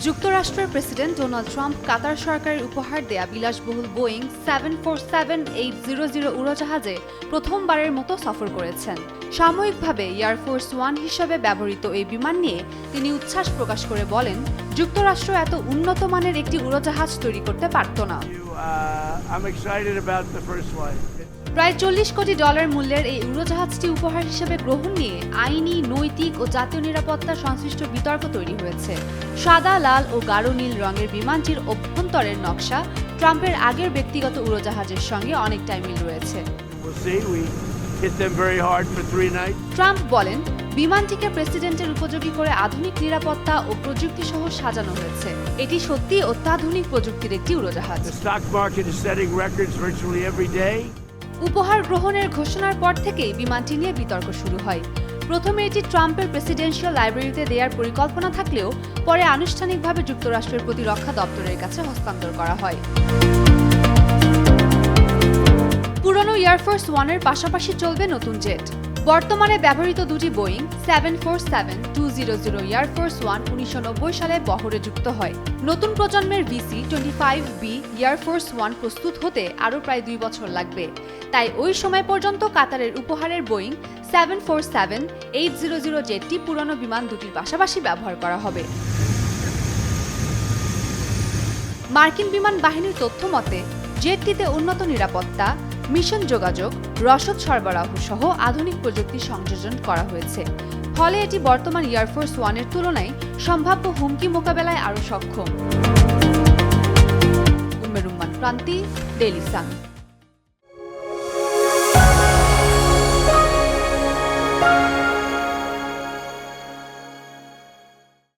যুক্তরাষ্ট্রের president Donald Trump কাতার সরকারের উপহার দেয়া বিলাসবহুল বোয়িং 747-800 উড়োজাহাজে প্রথমবারের মতো সফর করেছেন। সাময়িকভাবে এয়ারফোর্স ওয়ান হিসেবে ব্যবহৃত এই বিমান নিয়ে তিনি উচ্ছ্বাস প্রকাশ করে বলেন, যুক্তরাষ্ট্র এত উন্নত মানের একটি উড়োজাহাজ তৈরি করতে পারত না। প্রায় $40 কোটি মূল্যের এই উড়োজাহাজটি উপহার হিসেবে গ্রহণ নিয়ে আইনি, নৈতিক ও জাতীয় নিরাপত্তা সংশ্লিষ্ট বিতর্ক তৈরি হয়েছে। সাদা, লাল ও গাঢ় নীল রঙের বিমানটির অভ্যন্তরের নকশা ট্রাম্পের আগের ব্যক্তিগত উড়োজাহাজের সঙ্গে অনেকটাই মিল রয়েছে। ট্রাম্প বলেন, বিমানটিকে প্রেসিডেন্টের উপযোগী করে আধুনিক নিরাপত্তা ও প্রযুক্তি সহ সাজানো হয়েছে। এটি সত্যিই অত্যাধুনিক প্রযুক্তির একটি উড়োজাহাজ। উপহার গ্রহণের ঘোষণার পর থেকেই বিমানটি নিয়ে বিতর্ক শুরু হয়। প্রথমে এটি ট্রাম্পের প্রেসিডেন্সিয়াল লাইব্রেরিতে দেওয়ার পরিকল্পনা থাকলেও পরে আনুষ্ঠানিকভাবে যুক্তরাষ্ট্রের প্রতিরক্ষা দপ্তরের কাছে হস্তান্তর করা হয়। পুরনো এয়ারফোর্স ওয়ানের পাশাপাশি চলবে নতুন জেট। বর্তমানে ব্যবহৃত দুটি বোয়িং 747-200 এয়ারফোর্স ওয়ান 1990 সালে বহরে যুক্ত হয়। নতুন প্রজন্মের VC-25B এয়ারফোর্স ওয়ান প্রস্তুত হতে আরও প্রায় 2 বছর লাগবে। তাই ওই সময় পর্যন্ত কাতারের উপহারের বোয়িং 747-800 জেটটি পুরনো বিমান দুটির পাশাপাশি ব্যবহার করা হবে। মার্কিন বিমান বাহিনীর তথ্য মতে, জেটটিতে উন্নত নিরাপত্তা, মিশন যোগাযোগ, রসদ সরবরাহ সহ আধুনিক প্রযুক্তি সংযোজন করা হয়েছে। ফলে এটি বর্তমান এয়ারফোর্স ওয়ানের তুলনায় সম্ভাব্য হুমকি মোকাবেলায় আরও সক্ষম। উম্মে রুম্মান প্রান্তি, ডেইলি সান।